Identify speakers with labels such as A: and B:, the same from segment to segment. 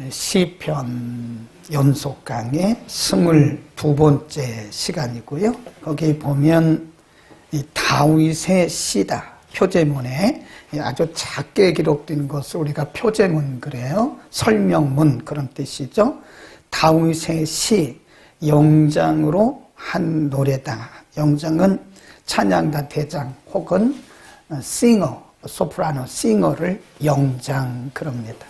A: 시편 연속 강의 22번째 시간이고요. 거기 보면 이 다윗의 시다. 표제문에 아주 작게 기록된 것을 우리가 표제문 그래요. 설명문 그런 뜻이죠. 다윗의 시, 영장으로 한 노래다. 영장은 찬양가 대장 혹은 싱어, 소프라노 싱어를 영장 그럽니다.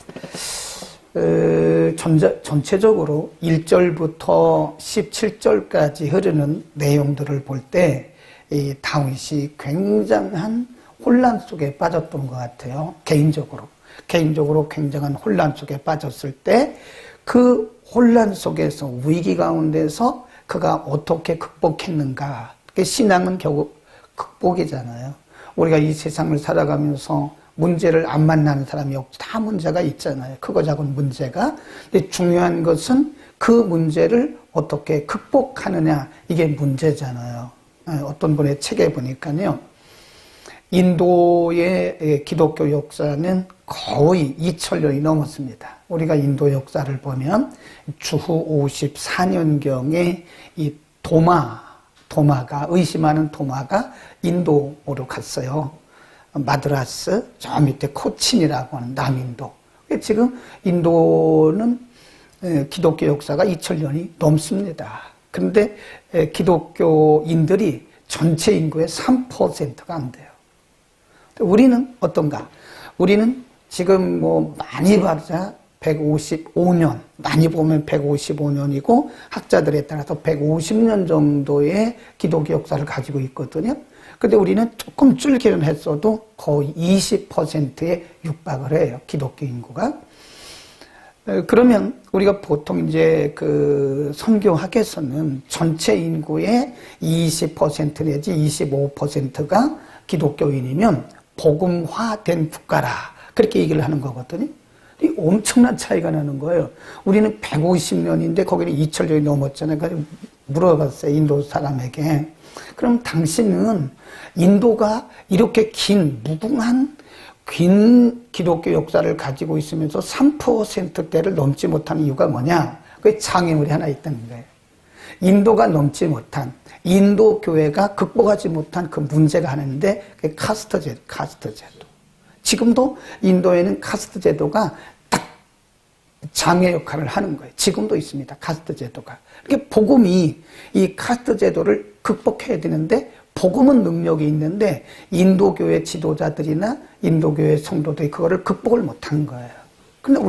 A: 전체적으로 1절부터 17절까지 흐르는 내용들을 볼 때 이 다윗이 굉장한 혼란 속에 빠졌던 것 같아요. 개인적으로 굉장한 혼란 속에 빠졌을 때 그 혼란 속에서 위기 가운데서 그가 어떻게 극복했는가. 신앙은 결국 극복이잖아요. 우리가 이 세상을 살아가면서 문제를 안 만나는 사람이 없지. 다 문제가 있잖아요. 크고 작은 문제가. 근데 중요한 것은 그 문제를 어떻게 극복하느냐. 이게 문제잖아요. 어떤 분의 책에 보니까요. 인도의 기독교 역사는 거의 2000년이 넘었습니다. 우리가 인도 역사를 보면 주후 54년경에 이 도마가 의심하는 도마가 인도로 갔어요. 마드라스, 저 밑에 코친이라고 하는 남인도. 지금 인도는 기독교 역사가 2000년이 넘습니다. 그런데 기독교인들이 전체 인구의 3%가 안 돼요. 우리는 어떤가? 우리는 지금 많이 봐자 155년, 많이 보면 155년이고 학자들에 따라서 150년 정도의 기독교 역사를 가지고 있거든요. 근데 우리는 조금 줄기는 했어도 거의 20%에 육박을 해요. 기독교 인구가. 그러면 우리가 보통 이제 그 선교학에서는 전체 인구의 20% 내지 25%가 기독교인이면 복음화된 국가라. 그렇게 얘기를 하는 거거든요. 엄청난 차이가 나는 거예요. 우리는 150년인데 거기는 2000년이 넘었잖아요. 그래서 물어봤어요. 인도 사람에게. 그럼 당신은 인도가 이렇게 무궁한 기독교 역사를 가지고 있으면서 3%대를 넘지 못하는 이유가 뭐냐? 그게 장애물이 하나 있다는 거예요. 인도가 넘지 못한, 인도 교회가 극복하지 못한 그 문제가 하나 있는데 그게 카스트 제도. 지금도 인도에는 카스트 제도가 딱 장애 역할을 하는 거예요. 지금도 있습니다. 카스트 제도가. 이렇게 복음이 이 카스트 제도를 극복해야 되는데 복음은 능력이 있는데 인도교회 지도자들이나 인도교회 성도들이 그거를 극복을 못한 거예요. 근데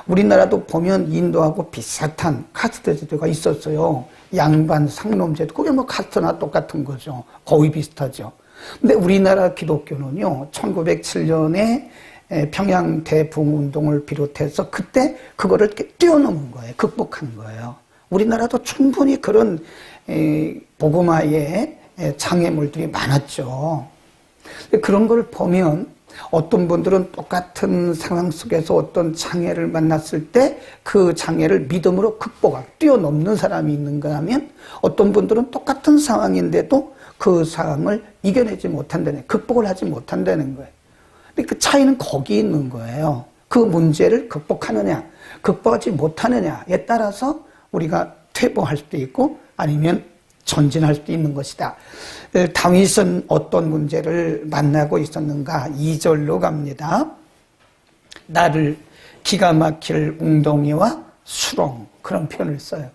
A: 우리나라도 보면 인도하고 비슷한 카스트 제도가 있었어요. 양반 상놈 제도. 그게 카스트나 똑같은 거죠. 거의 비슷하죠. 근데 우리나라 기독교는요, 1907년에 평양 대붕운동을 비롯해서 그때 그거를 이렇게 뛰어넘은 거예요. 극복한 거예요. 우리나라도 충분히 그런 복음화의 장애물들이 많았죠. 그런 걸 보면 어떤 분들은 똑같은 상황 속에서 어떤 장애를 만났을 때 그 장애를 믿음으로 뛰어넘는 사람이 있는가 하면 어떤 분들은 똑같은 상황인데도 그 상황을 이겨내지 못한다는, 극복을 하지 못한다는 거예요. 근데 그 차이는 거기 있는 거예요. 그 문제를 극복하느냐, 극복하지 못하느냐에 따라서 우리가 퇴보할 수도 있고 아니면 전진할 수도 있는 것이다. 다윗은 어떤 문제를 만나고 있었는가? 2절로 갑니다. 나를 기가 막힐 웅덩이와 수렁, 그런 표현을 써요.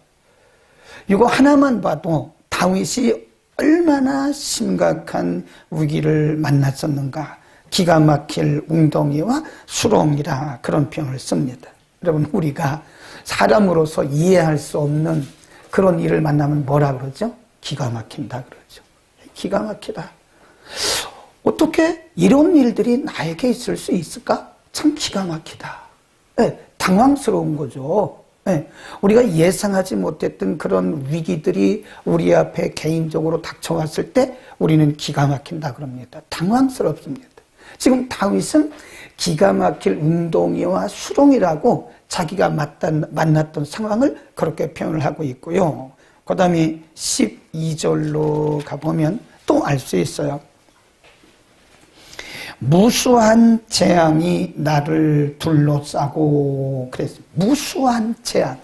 A: 이거 하나만 봐도 다윗이 얼마나 심각한 위기를 만났었는가. 기가 막힐 웅덩이와 수렁이라 그런 표현을 씁니다. 여러분, 우리가 사람으로서 이해할 수 없는 그런 일을 만나면 뭐라 그러죠? 기가 막힌다 그러죠. 기가 막히다. 어떻게 이런 일들이 나에게 있을 수 있을까? 참 기가 막히다. 네, 당황스러운 거죠. 네, 우리가 예상하지 못했던 그런 위기들이 우리 앞에 개인적으로 닥쳐왔을 때 우리는 기가 막힌다 그럽니다. 당황스럽습니다. 지금 다윗은 기가 막힐 웅덩이와 수렁이라고 자기가 만났던 상황을 그렇게 표현을 하고 있고요. 그 다음에 12절로 가보면 또 알 수 있어요. 무수한 재앙이 나를 둘러싸고 그랬습니다. 무수한 재앙,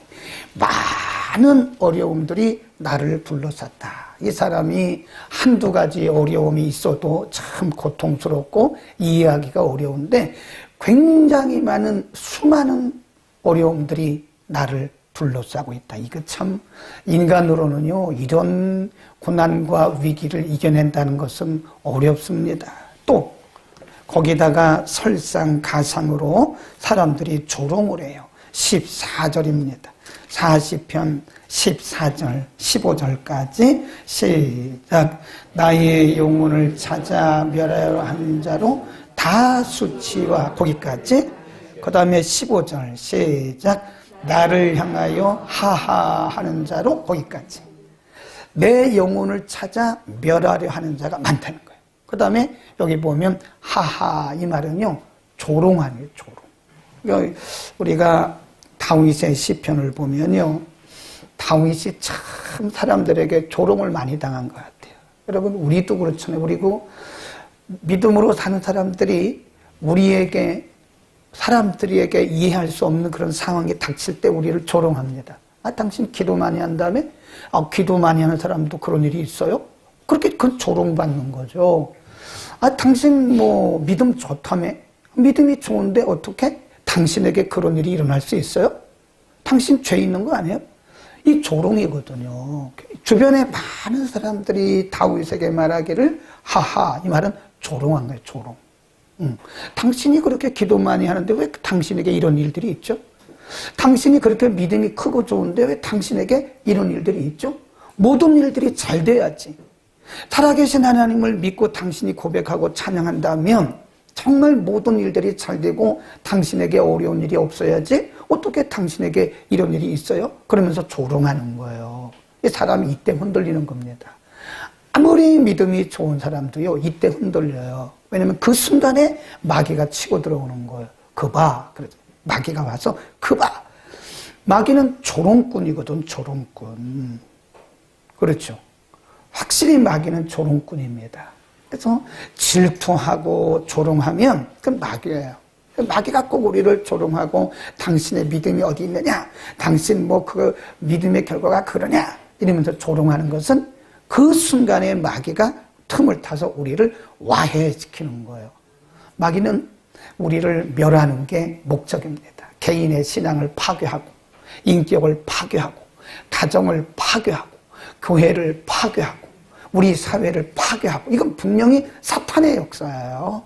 A: 많은 어려움들이 나를 둘러쌌다. 이 사람이 한두 가지 어려움이 있어도 참 고통스럽고 이해하기가 어려운데 굉장히 많은 수많은 어려움들이 나를 둘러싸고 있다. 이거 참 인간으로는요, 이런 고난과 위기를 이겨낸다는 것은 어렵습니다. 또 거기다가 설상가상으로 사람들이 조롱을 해요. 14절입니다. 40편 14절, 15절까지 시작. 나의 영혼을 찾아 멸하려 하는 자로 다 수치와 거기까지. 그 다음에 15절 시작. 나를 향하여 하하하는 자로 거기까지. 내 영혼을 찾아 멸하려 하는 자가 많다는 거예요. 그 다음에 여기 보면 하하, 이 말은요 조롱하네요. 조롱. 우리가 다윗의 시편을 보면요, 다윗이 참 사람들에게 조롱을 많이 당한 것 같아요. 여러분, 우리도 그렇잖아요. 그리고 믿음으로 사는 사람들이 사람들에게 이해할 수 없는 그런 상황이 닥칠 때 우리를 조롱합니다. 당신 기도 많이 한 다음에 기도 많이 하는 사람도 그런 일이 있어요? 그렇게 그건 조롱받는 거죠. 당신 믿음 좋다며? 믿음이 좋은데 어떻게 당신에게 그런 일이 일어날 수 있어요? 당신 죄 있는 거 아니에요? 이 조롱이거든요. 주변에 많은 사람들이 다윗에게 말하기를 하하, 이 말은 조롱한 거예요. 조롱. 당신이 그렇게 기도 많이 하는데 왜 당신에게 이런 일들이 있죠? 당신이 그렇게 믿음이 크고 좋은데 왜 당신에게 이런 일들이 있죠? 모든 일들이 잘 돼야지. 살아계신 하나님을 믿고 당신이 고백하고 찬양한다면 정말 모든 일들이 잘 되고 당신에게 어려운 일이 없어야지 어떻게 당신에게 이런 일이 있어요? 그러면서 조롱하는 거예요. 사람이 이때 흔들리는 겁니다. 아무리 믿음이 좋은 사람도요, 이때 흔들려요. 왜냐면 그 순간에 마귀가 치고 들어오는 거예요. 그봐. 그래서 마귀가 와서 그봐. 마귀는 조롱꾼이거든, 조롱꾼. 그렇죠. 확실히 마귀는 조롱꾼입니다. 그래서 질투하고 조롱하면 그건 마귀예요. 마귀가 꼭 우리를 조롱하고 당신의 믿음이 어디 있느냐? 당신 그 믿음의 결과가 그러냐? 이러면서 조롱하는 것은 그 순간에 마귀가 틈을 타서 우리를 와해시키는 거예요. 마귀는 우리를 멸하는 게 목적입니다. 개인의 신앙을 파괴하고, 인격을 파괴하고, 가정을 파괴하고, 교회를 파괴하고, 우리 사회를 파괴하고, 이건 분명히 사탄의 역사예요.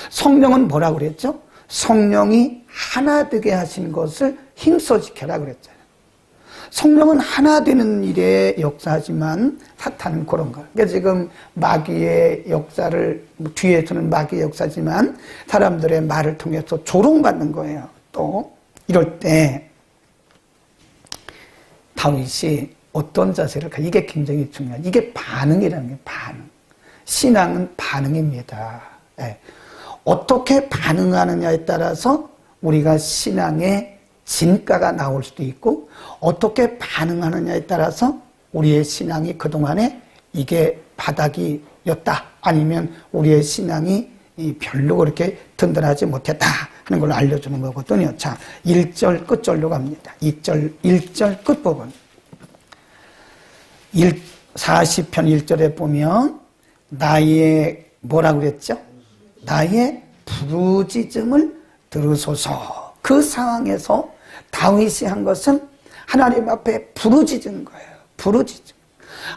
A: 성령은 뭐라고 그랬죠? 성령이 하나 되게 하신 것을 힘써 지켜라 그랬잖아요. 성령은 하나 되는 일에 역사하지만 사탄은 그런 거예요. 그러니까 지금 마귀의 역사를, 뒤에서는 마귀의 역사지만 사람들의 말을 통해서 조롱받는 거예요. 또 이럴 때 다윗이 어떤 자세를 이게 굉장히 중요해요. 이게 반응이라는 게 반응. 신앙은 반응입니다. 네. 어떻게 반응하느냐에 따라서 우리가 신앙의 진가가 나올 수도 있고 어떻게 반응하느냐에 따라서 우리의 신앙이 그동안에 이게 바닥이었다 아니면 우리의 신앙이 별로 그렇게 든든하지 못했다 하는 걸 알려주는 거거든요. 자, 1절 끝절로 갑니다. 1절 끝부분. 40편 1절에 보면 나의 뭐라고 그랬죠? 나의 부르짖음을 들으소서. 그 상황에서 다윗이 한 것은 하나님 앞에 부르짖은 거예요. 부르짖음.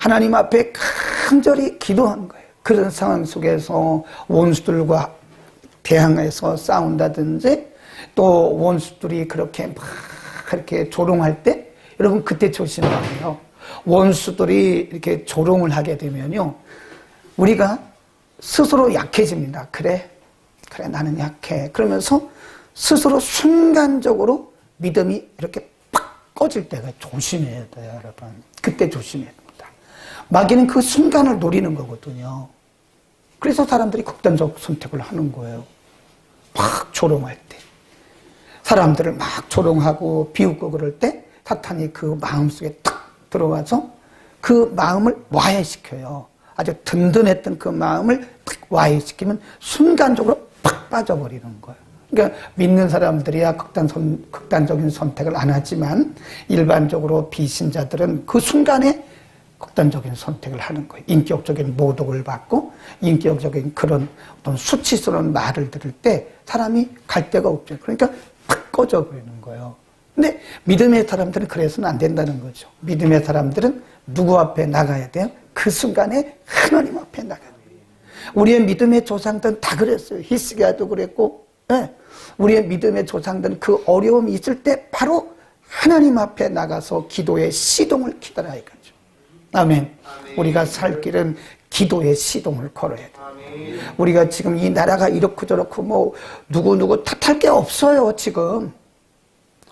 A: 하나님 앞에 간절히 기도한 거예요. 그런 상황 속에서 원수들과 대항해서 싸운다든지 또 원수들이 그렇게 조롱할 때 여러분 그때 조심해야 돼요. 원수들이 이렇게 조롱을 하게 되면요, 우리가 스스로 약해집니다. 그래 나는 약해. 그러면서 스스로 순간적으로 믿음이 이렇게 팍 꺼질 때가 조심해야 돼요, 여러분. 그때 조심해야 됩니다. 마귀는 그 순간을 노리는 거거든요. 그래서 사람들이 극단적 선택을 하는 거예요. 막 조롱할 때. 사람들을 막 조롱하고 비웃고 그럴 때 사탄이 그 마음속에 탁 들어와서 그 마음을 와해시켜요. 아주 든든했던 그 마음을 탁 와해시키면 순간적으로 팍 빠져버리는 거예요. 그러니까 믿는 사람들이야 극단적인 선택을 안 하지만 일반적으로 비신자들은 그 순간에 극단적인 선택을 하는 거예요. 인격적인 모독을 받고 인격적인 그런 어떤 수치스러운 말을 들을 때 사람이 갈 데가 없죠. 그러니까 팍 꺼져버리는 거예요. 근데 믿음의 사람들은 그래서는 안 된다는 거죠. 믿음의 사람들은 누구 앞에 나가야 돼요? 그 순간에 하나님 앞에 나가야 돼요. 우리의 믿음의 조상들은 다 그랬어요. 히스기야도 그랬고, 네. 우리의 믿음의 조상들은 그 어려움이 있을 때 바로 하나님 앞에 나가서 기도의 시동을 기다려야 하죠. 아멘. 우리가 살 길은 기도의 시동을 걸어야 돼요. 우리가 지금 이 나라가 이렇고 저렇고 뭐 누구 탓할 게 없어요. 지금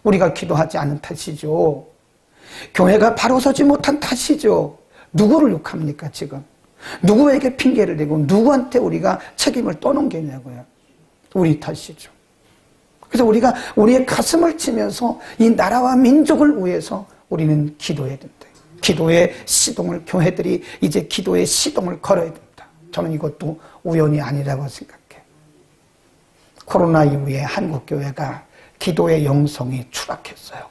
A: 우리가 기도하지 않은 탓이죠. 교회가 바로 서지 못한 탓이죠. 누구를 욕합니까 지금? 누구에게 핑계를 대고 누구한테 우리가 책임을 떠넘기냐고요. 우리 탓이죠. 그래서 우리가 우리의 가슴을 치면서 이 나라와 민족을 위해서 우리는 기도해야 된다. 기도의 시동을, 교회들이 이제 기도의 시동을 걸어야 된다. 저는 이것도 우연이 아니라고 생각해요. 코로나 이후에 한국교회가 기도의 영성이 추락했어요.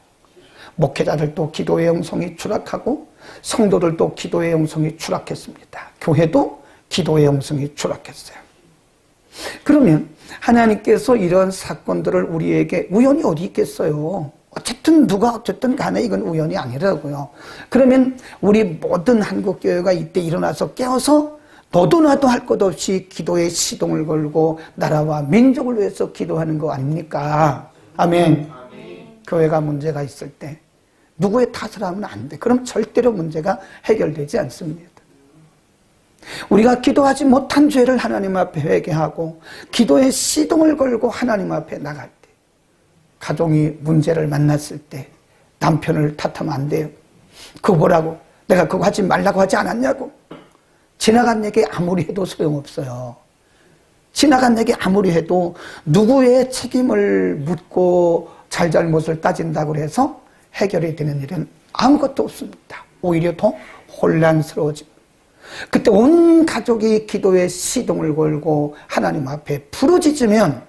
A: 목회자들도 기도의 영성이 추락하고 성도들도 기도의 영성이 추락했습니다. 교회도 기도의 영성이 추락했어요. 그러면 하나님께서 이런 사건들을 우리에게 우연이 어디 있겠어요? 어쨌든 누가 어쨌든 간에 이건 우연이 아니라고요. 그러면 우리 모든 한국교회가 이때 일어나서 깨어서 너도 나도 할 것 없이 기도의 시동을 걸고 나라와 민족을 위해서 기도하는 거 아닙니까? 아멘. 교회가 문제가 있을 때 누구의 탓을 하면 안 돼. 그럼 절대로 문제가 해결되지 않습니다. 우리가 기도하지 못한 죄를 하나님 앞에 회개하고 기도의 시동을 걸고 하나님 앞에 나갈 때, 가정이 문제를 만났을 때 남편을 탓하면 안 돼요. 그거 뭐라고? 내가 그거 하지 말라고 하지 않았냐고. 지나간 얘기 아무리 해도 소용없어요. 지나간 얘기 아무리 해도 누구의 책임을 묻고 잘잘못을 따진다고 해서 해결이 되는 일은 아무것도 없습니다. 오히려 더 혼란스러워집니다. 그때 온 가족이 기도의 시동을 걸고 하나님 앞에 부르짖으면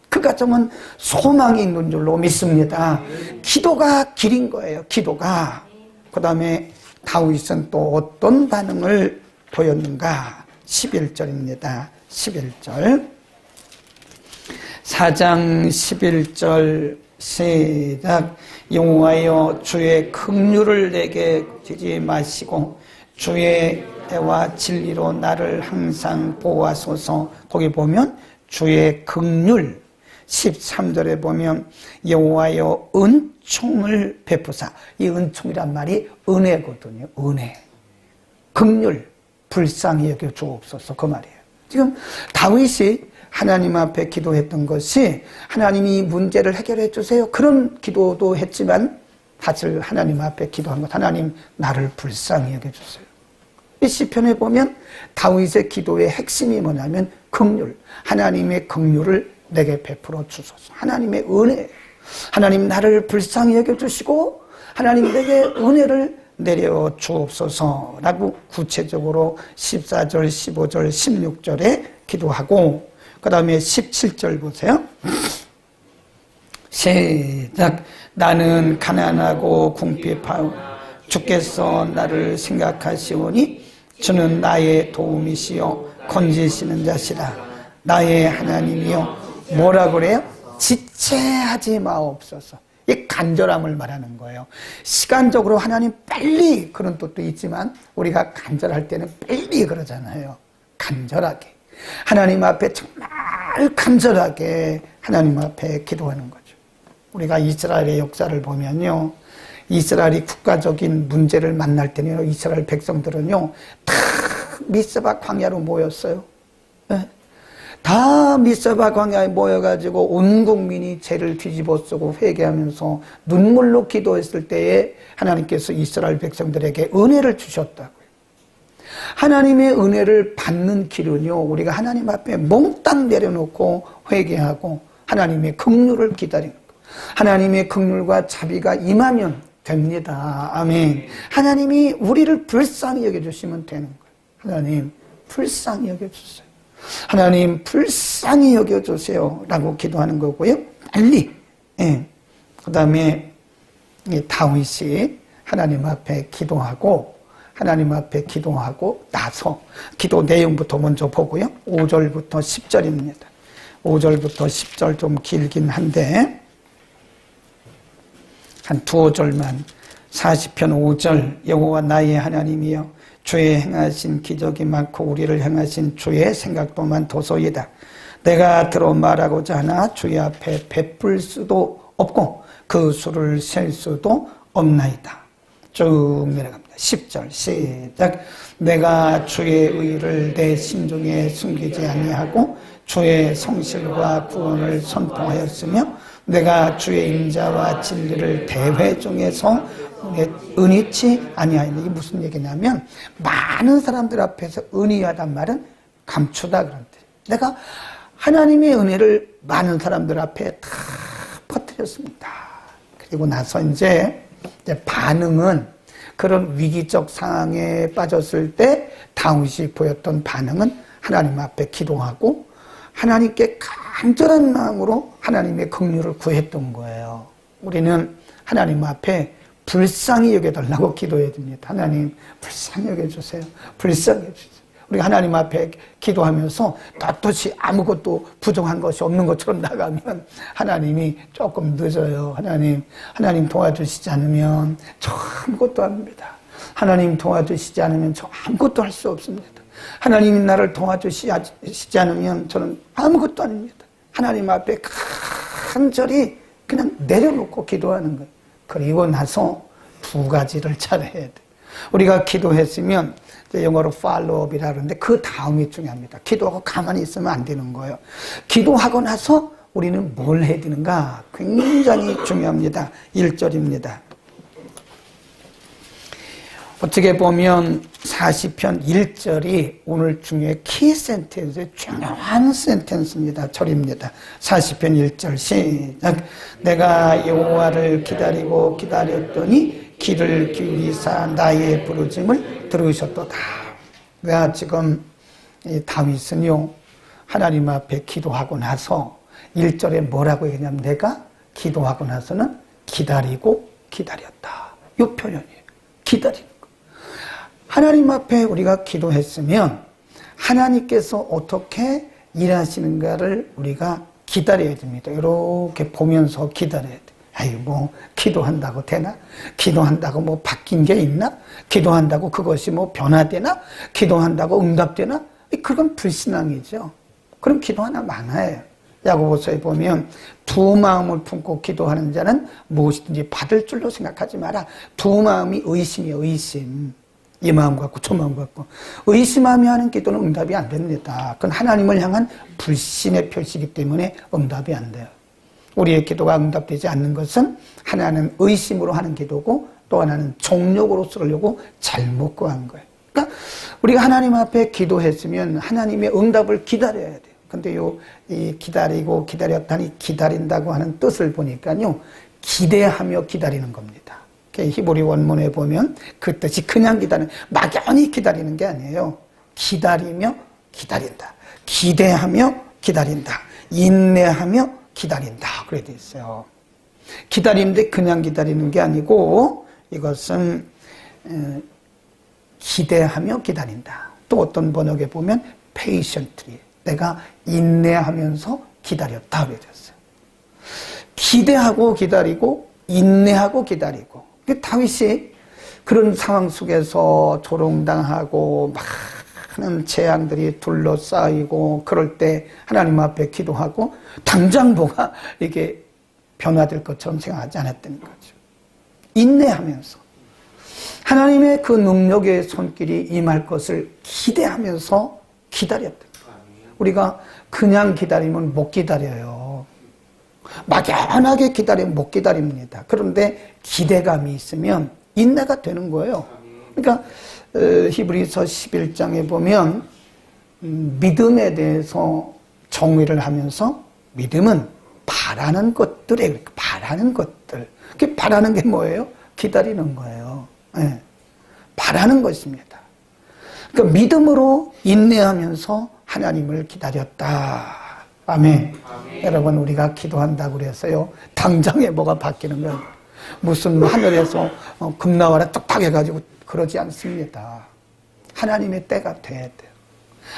A: 그 가정은 소망이 있는 줄로 믿습니다. 기도가 길인 거예요. 기도가. 그 다음에 다윗은 또 어떤 반응을 보였는가? 11절입니다. 11절. 4장 11절 시작. 여호와여 주의 긍휼을 내게 주지 마시고 주의 애와 진리로 나를 항상 보호하소서. 거기 보면 주의 긍휼. 13절에 보면 여호와여 은총을 베푸사. 이 은총이란 말이 은혜거든요. 은혜. 긍휼. 불쌍히 여겨 주옵소서. 그 말이에요. 지금 다윗이 하나님 앞에 기도했던 것이 하나님이 문제를 해결해 주세요. 그런 기도도 했지만 사실 하나님 앞에 기도한 것, 하나님 나를 불쌍히 여겨 주세요. 이 시편에 보면 다윗의 기도의 핵심이 뭐냐면 긍휼. 하나님의 긍휼을 내게 베풀어 주소서. 하나님의 은혜. 하나님 나를 불쌍히 여겨 주시고 하나님 내게 은혜를 내려 주옵소서라고 구체적으로 14절, 15절, 16절에 기도하고 그 다음에 17절 보세요. 시작. 나는 가난하고 궁핍하오. 주께서 나를 생각하시오니 주는 나의 도움이시요 건지시는 자시라. 나의 하나님이요. 뭐라 그래요? 지체하지 마옵소서. 이 간절함을 말하는 거예요. 시간적으로 하나님 빨리 그런 뜻도 있지만 우리가 간절할 때는 빨리 그러잖아요. 간절하게. 하나님 앞에 정말 간절하게 하나님 앞에 기도하는 거죠. 우리가 이스라엘의 역사를 보면요. 이스라엘이 국가적인 문제를 만날 때는요. 이스라엘 백성들은요. 다 미스바 광야로 모였어요. 네. 다 미스바 광야에 모여가지고 온 국민이 죄를 뒤집어 쓰고 회개하면서 눈물로 기도했을 때에 하나님께서 이스라엘 백성들에게 은혜를 주셨다고요. 하나님의 은혜를 받는 길은요. 우리가 하나님 앞에 몽땅 내려놓고 회개하고 하나님의 긍휼을 기다리는 것. 하나님의 긍휼과 자비가 임하면 됩니다. 아멘. 하나님이 우리를 불쌍히 여겨주시면 되는 거예요. 하나님 불쌍히 여겨주세요. 하나님 불쌍히 여겨주세요 라고 기도하는 거고요. 빨리. 그 다음에 다윗이 하나님 앞에 기도하고 나서 기도 내용부터 먼저 보고요. 5절부터 10절입니다. 5절부터 10절 좀 길긴 한데 한 두어 절만. 40편 5절 여호와 나의 하나님이여 주의 행하신 기적이 많고 우리를 행하신 주의 생각도 많도소이다. 내가 들어 말하고자 하나 주의 앞에 베풀 수도 없고 그 수를 셀 수도 없나이다. 쭉 내려갑니다. 10절 시작. 내가 주의 의를 내 심중에 숨기지 아니하고 주의 성실과 구원을 선포하였으며 내가 주의 인자와 진리를 대회 중에서 은희치 아니하였느니. 이게 무슨 얘기냐면 많은 사람들 앞에서 은희하단 말은 감추다 그런 뜻. 내가 하나님의 은혜를 많은 사람들 앞에 다 퍼뜨렸습니다. 그리고 나서 이제 반응은 그런 위기적 상황에 빠졌을 때 다윗이 보였던 반응은 하나님 앞에 기도하고 하나님께 간절한 마음으로 하나님의 긍휼을 구했던 거예요. 우리는 하나님 앞에 불쌍히 여겨달라고 기도해야 됩니다. 하나님 불쌍히 여겨주세요. 불쌍히 여겨주세요. 우리가 하나님 앞에 기도하면서 떳떳이 아무것도 부족한 것이 없는 것처럼 나가면 하나님이 조금 늦어요. 하나님 도와주시지 않으면 저 아무것도 아닙니다. 하나님 도와주시지 않으면 저 아무것도 할 수 없습니다. 하나님이 나를 도와주시지 않으면 저는 아무것도 아닙니다. 하나님 앞에 간절히 그냥 내려놓고 기도하는 거예요. 그리고 나서 두 가지를 잘해야 돼요. 우리가 기도했으면 영어로 팔로우업이라 그러는데 그 다음이 중요합니다. 기도하고 가만히 있으면 안 되는 거예요. 기도하고 나서 우리는 뭘 해야 되는가? 굉장히 중요합니다. 1절입니다. 어떻게 보면 40편 1절이 오늘 중에 키 센텐스의 중요한 센텐스입니다. 절입니다. 40편 1절 시작. 내가 여호와를 기다리고 기다렸더니 귀를 기울이사 나의 부르짐을 들으셨도다. 내가 지금 이 다윗은요 하나님 앞에 기도하고 나서 1절에 뭐라고 얘기하냐면 내가 기도하고 나서는 기다리고 기다렸다. 이 표현이에요. 기다리는 거. 하나님 앞에 우리가 기도했으면 하나님께서 어떻게 일하시는가를 우리가 기다려야 됩니다. 이렇게 보면서 기다려야 돼요. 아유, 뭐, 기도한다고 되나? 기도한다고 뭐 바뀐 게 있나? 기도한다고 그것이 뭐 변화되나? 기도한다고 응답되나? 그건 불신앙이죠. 그럼 기도 하나 많아요. 야고보서에 보면 두 마음을 품고 기도하는 자는 무엇이든지 받을 줄로 생각하지 마라. 두 마음이 의심이에요, 의심. 이 마음 갖고 저 마음 갖고. 의심하며 하는 기도는 응답이 안 됩니다. 그건 하나님을 향한 불신의 표시이기 때문에 응답이 안 돼요. 우리의 기도가 응답되지 않는 것은 하나는 의심으로 하는 기도고 또 하나는 정욕으로 쓰려고 잘못 구한 거예요. 그러니까 우리가 하나님 앞에 기도했으면 하나님의 응답을 기다려야 돼요. 근데 이 기다리고 기다렸다니 기다린다고 하는 뜻을 보니까요, 기대하며 기다리는 겁니다. 히브리 원문에 보면 그 뜻이 그냥 기다리는, 막연히 기다리는 게 아니에요. 기다리며 기다린다. 기대하며 기다린다. 인내하며 기다린다. 그래 돼 있어요. 기다리는데 그냥 기다리는 게 아니고 이것은 기대하며 기다린다. 또 어떤 번역에 보면 patiently. 내가 인내하면서 기다렸다. 그래 됐어요. 기대하고 기다리고 인내하고 기다리고. 다윗이 그런 상황 속에서 조롱당하고 많은 재앙들이 둘러싸이고 그럴 때 하나님 앞에 기도하고 당장 뭐가 이게 변화될 것처럼 생각하지 않았다는 거죠. 인내하면서 하나님의 그 능력의 손길이 임할 것을 기대하면서 기다렸다. 우리가 그냥 기다리면 못 기다려요. 막연하게 기다리면 못 기다립니다. 그런데 기대감이 있으면 인내가 되는 거예요. 그러니까 히브리서 11장에 보면 믿음에 대해서 정의를 하면서 믿음은 바라는 것들에 바라는 것들. 그 바라는 게 뭐예요? 기다리는 거예요. 네. 바라는 것입니다. 그 믿음으로 인내하면서 하나님을 기다렸다. 아멘.
B: 아멘.
A: 여러분, 우리가 기도한다고 그래서요, 당장에 뭐가 바뀌는 거예요. 무슨 하늘에서 금나와라 뚝딱 해가지고 그러지 않습니다. 하나님의 때가 돼야 돼요.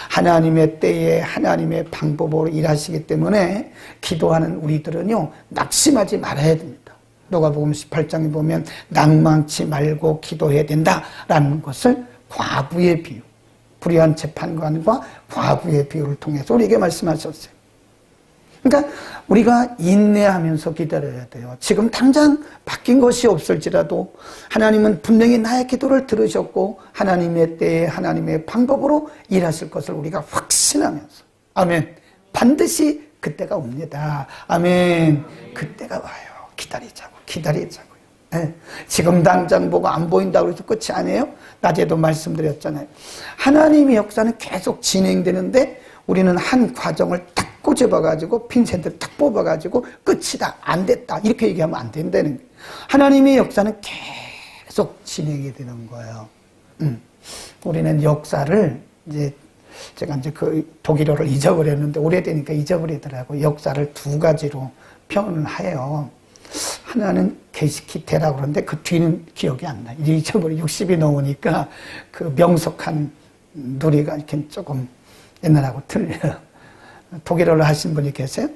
A: 하나님의 때에 하나님의 방법으로 일하시기 때문에 기도하는 우리들은요, 낙심하지 말아야 됩니다. 누가복음 18장에 보면 낭망치 말고 기도해야 된다라는 것을 과부의 비유, 불의한 재판관과 과부의 비유를 통해서 우리에게 말씀하셨어요. 그러니까 우리가 인내하면서 기다려야 돼요. 지금 당장 바뀐 것이 없을지라도 하나님은 분명히 나의 기도를 들으셨고 하나님의 때에 하나님의 방법으로 일하실 것을 우리가 확신하면서, 아멘, 반드시 그때가 옵니다. 아멘. 그때가 와요. 기다리자고요. 네. 지금 당장 뭐가 안 보인다고 해서 끝이 아니에요. 낮에도 말씀드렸잖아요. 하나님의 역사는 계속 진행되는데 우리는 한 과정을 딱 꼬집어가지고 핀셋을 딱 뽑아가지고 끝이다, 안 됐다, 이렇게 얘기하면 안 된다는 거예요. 하나님의 역사는 계속 진행이 되는 거예요. 우리는 역사를 제가 그 독일어를 잊어버렸는데 오래되니까 잊어버리더라고요. 역사를 두 가지로 표현을 해요. 하나는 게시키테라고 그러는데 그 뒤는 기억이 안 나요. 잊어버려. 60이 넘으니까 그 명석한 누리가 이렇게 조금 옛날하고 틀려요. 독일어를 하신 분이 계세요.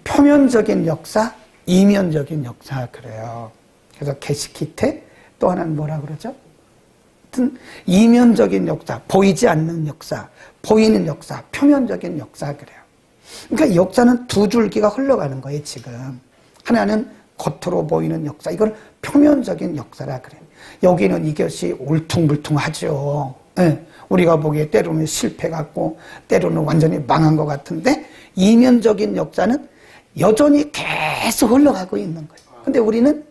A: 표면적인 역사, 이면적인 역사 그래요. 그래서 게시키테, 또 하나는 뭐라 그러죠? 하여튼 이면적인 역사, 보이지 않는 역사, 보이는 역사, 표면적인 역사 그래요. 그러니까 역사는 두 줄기가 흘러가는 거예요, 지금. 하나는 겉으로 보이는 역사, 이걸 표면적인 역사라 그래요. 여기는 이것이 울퉁불퉁하죠. 네. 우리가 보기에 때로는 실패 같고 때로는 완전히 망한 것 같은데 이면적인 역사는 여전히 계속 흘러가고 있는 거예요. 근데 우리는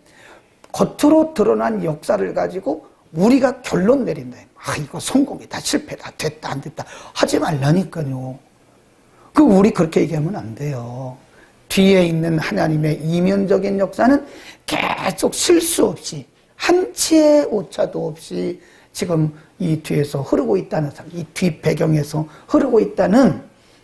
A: 겉으로 드러난 역사를 가지고 우리가 결론 내린다. 아, 이거 성공이다, 실패다, 됐다, 안 됐다 하지 말라니까요. 우리 그렇게 얘기하면 안 돼요. 뒤에 있는 하나님의 이면적인 역사는 계속 실수 없이 한 치의 오차도 없이 지금 이 뒤에서 흐르고 있다는 사람, 이 뒷 배경에서 흐르고 있다는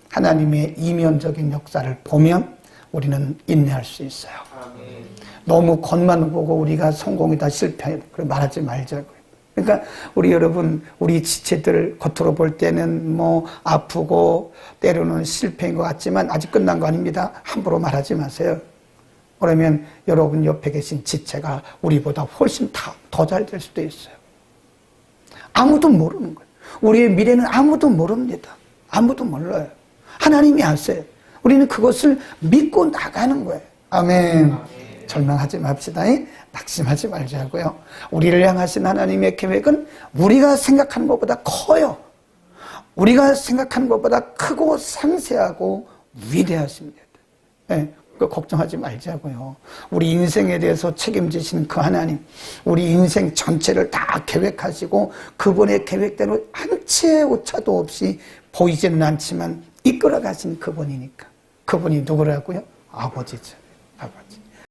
A: 하나님의 이면적인 역사를 보면 우리는 인내할 수 있어요.
B: 아멘.
A: 너무 겉만 보고 우리가 성공이다, 실패다 그렇게 말하지 말자고요. 그러니까 우리 여러분, 우리 지체들 겉으로 볼 때는 뭐 아프고 때로는 실패인 것 같지만 아직 끝난 거 아닙니다. 함부로 말하지 마세요. 그러면 여러분 옆에 계신 지체가 우리보다 훨씬 더 잘 될 수도 있어요. 아무도 모르는 거예요. 우리의 미래는 아무도 모릅니다. 아무도 몰라요. 하나님이 아세요. 우리는 그것을 믿고 나가는 거예요. 아멘. 절망하지 맙시다. 낙심하지 말자고요. 우리를 향하신 하나님의 계획은 우리가 생각하는 것보다 커요. 우리가 생각하는 것보다 크고 상세하고 위대하십니다. 네, 걱정하지 말자고요. 우리 인생에 대해서 책임지시는 그 하나님, 우리 인생 전체를 다 계획하시고 그분의 계획대로 한 치의 오차도 없이 보이지는 않지만 이끌어 가신 그분이니까. 그분이 누구라고요? 아버지죠. 아버지.